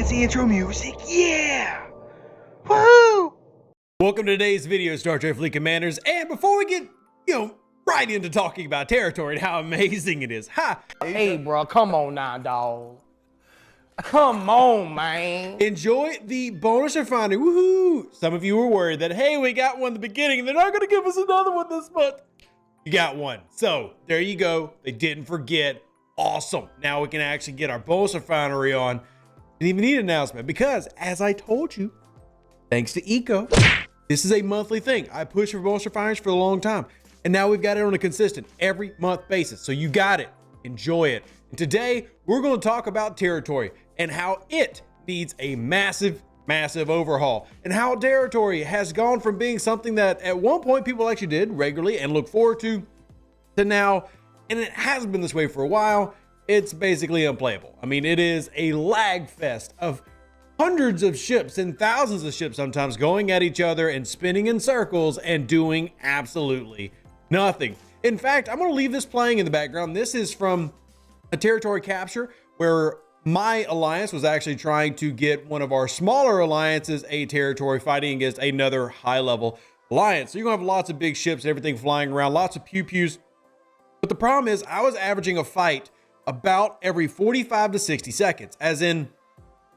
fancy intro music. Yeah! Woohoo! Welcome to today's video, Star Trek Fleet Commanders. And before we get, right into talking about territory and how amazing it is, Hey, bro, come on now, dog. Come on, man. enjoy the bonus refinery. Woohoo! Some of you were worried that, hey, we got one in the beginning and they're not going to give us another one this month. You got one. So there you go. They didn't forget. Awesome. Now we can actually get our bonus refinery on. Didn't even need an announcement because, as I told you, thanks to Eco, this is a monthly thing. I pushed for bonus refineries for a long time, and now we've got it on a consistent every month basis. So you got it. Enjoy it. And today we're going to talk about territory and how it needs a massive overhaul, and how territory has gone from being something that at one point people actually did regularly and look forward to now, and it has been this way for a while. It's basically unplayable. I mean, it is a lag fest of hundreds of ships and thousands of ships sometimes going at each other and spinning in circles and doing absolutely nothing. In fact, I'm going to leave this playing in the background. This is from a territory capture where my alliance was actually trying to get one of our smaller alliances a territory fighting against another high-level alliance. So you're going to have lots of big ships and everything flying around, lots of pew-pews. But the problem is I was averaging a fight about every 45 to 60 seconds, as in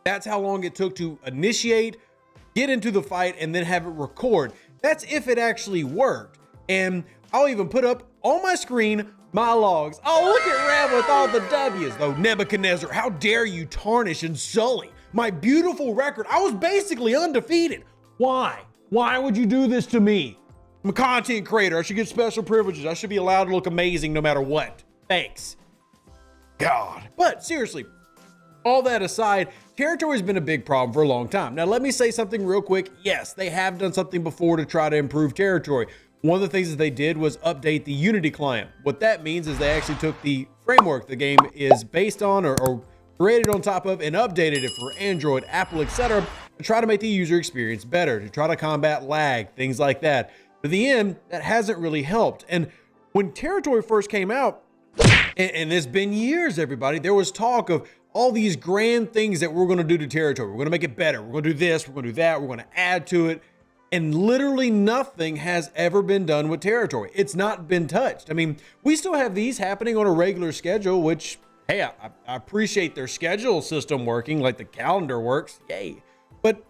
that's how long it took to initiate, get into the fight, and then have it record. That's if it actually worked. And I'll even put up on my screen my logs. Oh, look at Rev with all the W's. Though, Nebuchadnezzar, how dare you tarnish and sully my beautiful record? I was basically undefeated. Why? Why would you do this to me? I'm a content creator. I should get special privileges. I should be allowed to look amazing no matter what. Thanks. God. But seriously, all that aside, territory has been a big problem for a long time. Now, let me say something real quick. Yes, they have done something before to try to improve territory. One of the things that they did was update the Unity client. What that means is they actually took the framework the game is based on or created on top of and updated it for Android, Apple, etc. to try to make the user experience better, to try to combat lag, things like that. But in the end, that hasn't really helped. And when territory first came out, and it's been years, everybody, there was talk of all these grand things that we're going to do to territory. We're going to make it better. We're going to do this. We're going to do that. We're going to add to it. And literally nothing has ever been done with territory. It's not been touched. I mean, we still have these happening on a regular schedule, which, hey, I appreciate their schedule system working, like the calendar works. Yay. But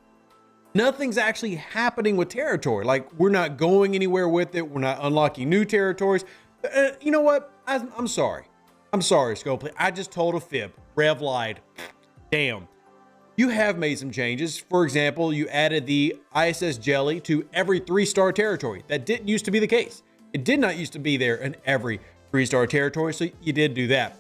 nothing's actually happening with territory. Like, we're not going anywhere with it. We're not unlocking new territories. You know what? I'm sorry. I'm sorry, Scopely. I just told a fib. Rev lied. Damn. You have made some changes. For example, you added the ISS Jelly to every 3-star territory. That didn't used to be the case. It did not used to be there in every 3-star territory, so you did do that.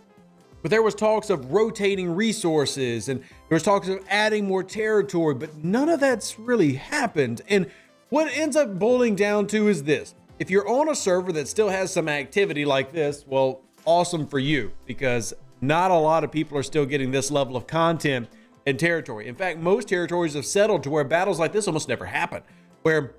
But there was talks of rotating resources, and there was talks of adding more territory, but none of that's really happened. And what it ends up boiling down to is this. If you're on a server that still has some activity like this, well, awesome for you, because not a lot of people are still getting this level of content in territory. In fact, most territories have settled to where battles like this almost never happen, where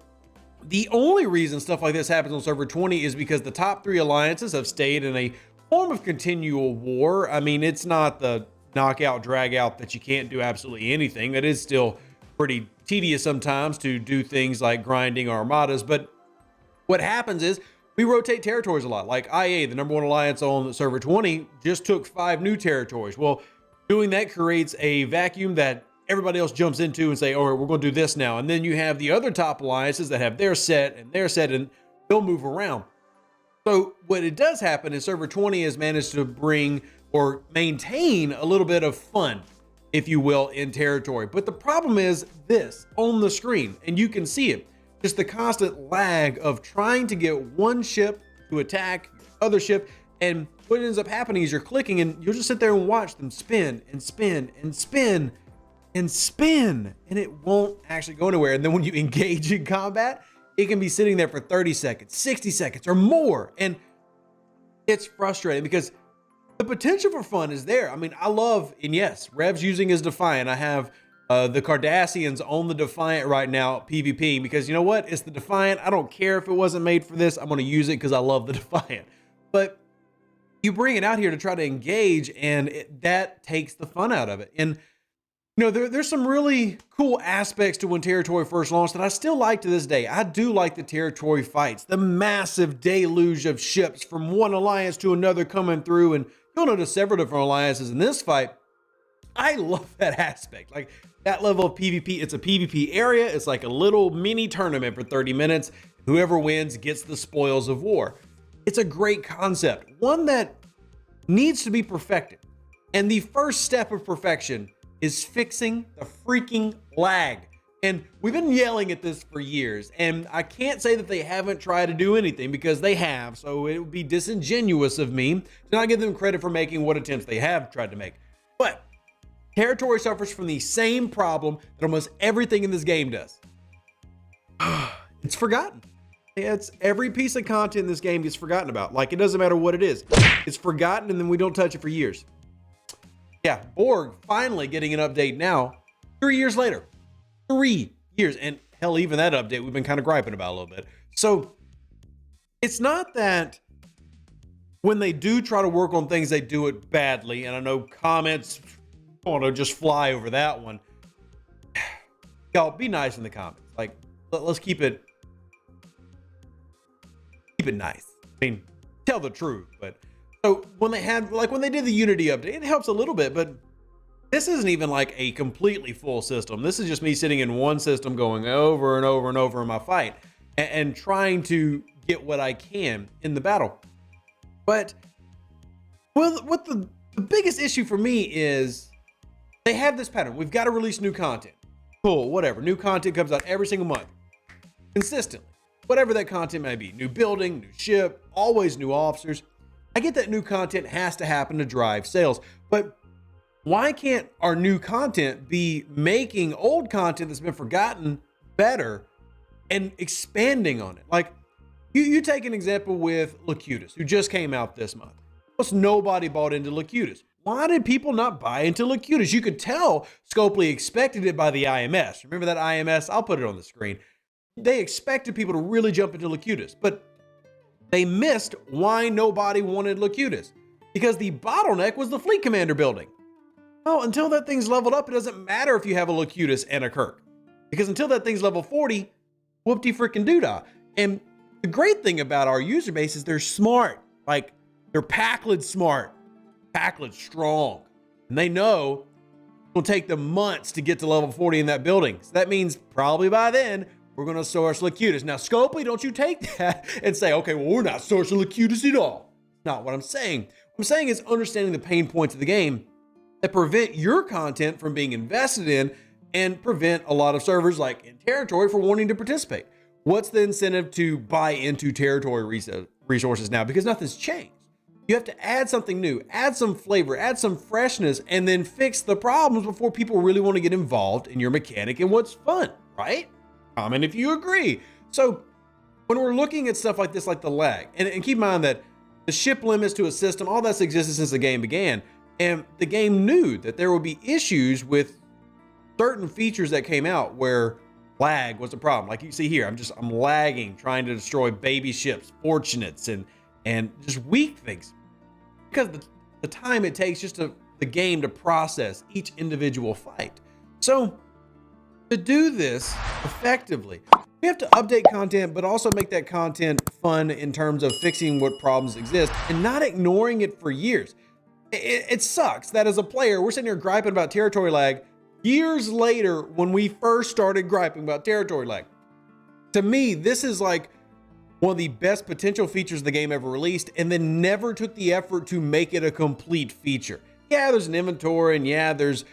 the only reason stuff like this happens on server 20 is because the top 3 alliances have stayed in a form of continual war. I mean, it's not the knockout, drag out that you can't do absolutely anything. It is still pretty tedious sometimes to do things like grinding armadas, but what happens is we rotate territories a lot. Like IA, the #1 alliance on server 20, just took 5 new territories. Well, doing that creates a vacuum that everybody else jumps into and say, all right, we're going to do this now. And then you have the other top alliances that have their set, and they'll move around. So what it does happen is server 20 has managed to bring or maintain a little bit of fun, if you will, in territory. But the problem is this on the screen, and you can see it. Just the constant lag of trying to get one ship to attack other ship, and what ends up happening is you're clicking and you'll just sit there and watch them spin and spin and spin and spin, and it won't actually go anywhere. And then when you engage in combat, it can be sitting there for 30 seconds, 60 seconds or more, and it's frustrating because the potential for fun is there. I mean, I love, and yes, Rev's using his Defiant. I have the Cardassians on the Defiant right now, PvP, because you know what? It's the Defiant. I don't care if it wasn't made for this. I'm going to use it because I love the Defiant. But you bring it out here to try to engage, and that takes the fun out of it. And You know, there's some really cool aspects to when Territory first launched that I still like to this day. I do like the Territory fights, the massive deluge of ships from one alliance to another coming through, and you'll notice several different alliances in this fight. I love that aspect. Like that level of PvP, it's a PvP area. It's like a little mini tournament for 30 minutes. Whoever wins gets the spoils of war. It's a great concept, one that needs to be perfected. And the first step of perfection is fixing the freaking lag. And we've been yelling at this for years, and I can't say that they haven't tried to do anything, because they have. So it would be disingenuous of me to not give them credit for making what attempts they have tried to make. But Territory suffers from the same problem that almost everything in this game does. It's forgotten. It's every piece of content in this game gets forgotten about. Like, it doesn't matter what it is. It's forgotten, and then we don't touch it for years. Yeah, Borg finally getting an update now, 3 years later. 3 years. And hell, even that update we've been kind of griping about a little bit. So it's not that when they do try to work on things, they do it badly. And I know comments want to just fly over that one. Y'all, be nice in the comments. Like, let's keep it nice. I mean, tell the truth. But so when they had, like when they did the Unity update, it helps a little bit, but this isn't even like a completely full system. This is just me sitting in one system going over and over and over in my fight and trying to get what I can in the battle. But well, what the biggest issue for me is they have this pattern. We've got to release new content. Cool, whatever. New content comes out every single month. Consistently. Whatever that content may be. New building, new ship, always new officers. I get that new content has to happen to drive sales, but why can't our new content be making old content that's been forgotten better and expanding on it? Like you take an example with Locutus, who just came out this month. Almost nobody bought into Locutus. Why did people not buy into Locutus? You could tell Scopely expected it by the IMS. Remember that IMS? I'll put it on the screen. They expected people to really jump into Locutus, but they missed why nobody wanted Locutus. Because the bottleneck was the fleet commander building. Well, until that thing's leveled up, it doesn't matter if you have a Locutus and a Kirk. Because until that thing's level 40, whoop-de frickin' doodah. And the great thing about our user base is they're smart. Like, they're Packlid smart. Packlid strong. And they know it'll take them months to get to level 40 in that building. So that means probably by then, we're going to source Locutus. Now, Scopely, don't you take that and say, okay, well, we're not sourcing Locutus at all. Not what I'm saying. What I'm saying is understanding the pain points of the game that prevent your content from being invested in and prevent a lot of servers like in Territory from wanting to participate. What's the incentive to buy into Territory resources now? Because nothing's changed. You have to add something new, add some flavor, add some freshness, and then fix the problems before people really want to get involved in your mechanic and what's fun, right? Comment if you agree. So when we're looking at stuff like this, like the lag, and keep in mind that the ship limits to a system, all that's existed since the game began. And the game knew that there would be issues with certain features that came out where lag was a problem. Like you see here, I'm lagging, trying to destroy baby ships, fortunates, and just weak things. Because the time it takes just the game to process each individual fight. So to do this effectively, we have to update content, but also make that content fun in terms of fixing what problems exist and not ignoring it for years. It sucks that as a player, we're sitting here griping about territory lag years later when we first started griping about territory lag. To me, this is like one of the best potential features the game ever released, and then never took the effort to make it a complete feature. Yeah, there's an inventory, and yeah, there's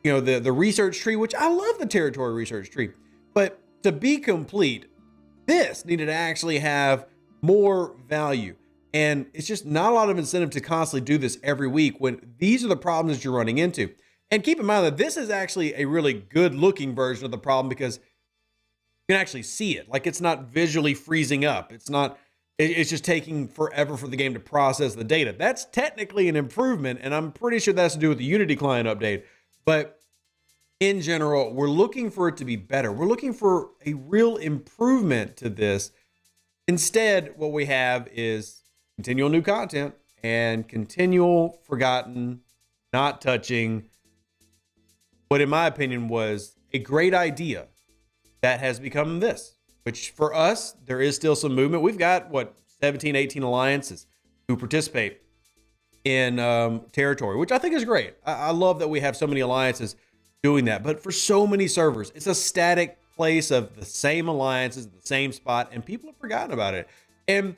the research tree, which I love the territory research tree. But to be complete, this needed to actually have more value. And it's just not a lot of incentive to constantly do this every week when these are the problems that you're running into. And keep in mind that this is actually a really good looking version of the problem because you can actually see it. Like, it's not visually freezing up. It's just taking forever for the game to process the data. That's technically an improvement, and I'm pretty sure that's to do with the Unity client update. But in general, we're looking for it to be better. We're looking for a real improvement to this. Instead, what we have is continual new content and continual forgotten, not touching what in my opinion was a great idea that has become this, which for us, there is still some movement. We've got, what, 17, 18 alliances who participate in territory, which I think is great. I love that we have so many alliances doing that. But for so many servers, it's a static place of the same alliances, the same spot, and people have forgotten about it. And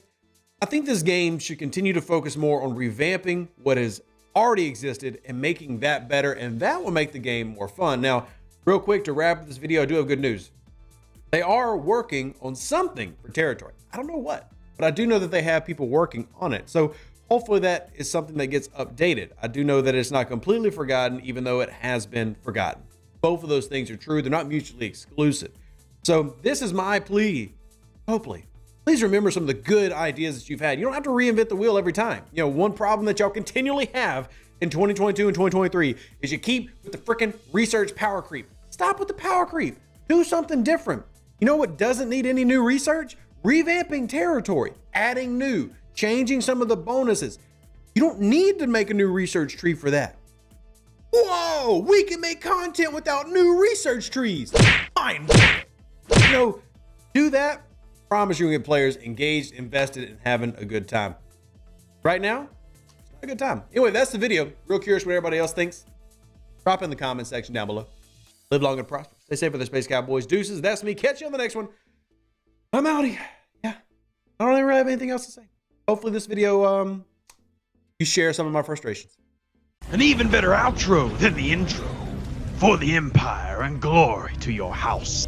I think this game should continue to focus more on revamping what has already existed and making that better, and that will make the game more fun. Now, real quick to wrap up this video, I do have good news. They are working on something for territory. I don't know what, but I do know that they have people working on it. So hopefully that is something that gets updated. I do know that it's not completely forgotten, even though it has been forgotten. Both of those things are true. They're not mutually exclusive. So this is my plea. Hopefully, please remember some of the good ideas that you've had. You don't have to reinvent the wheel every time. You know, one problem that y'all continually have in 2022 and 2023 is you keep with the freaking research power creep. Stop with the power creep. Do something different. You know what doesn't need any new research? Revamping territory, adding new, changing some of the bonuses. You don't need to make a new research tree for that. Whoa, we can make content without new research trees. Fine. You know, do that. Promise you can get players engaged, invested, and having a good time. Right now, it's not a good time. Anyway, that's the video. Real curious what everybody else thinks. Drop in the comment section down below. Live long and prosper. Stay safe with the Space Cowboys. Deuces. That's me. Catch you on the next one. I'm outie. Yeah. I don't really have anything else to say. Hopefully this video, you share some of my frustrations. An even better outro than the intro. For the empire and glory to your house.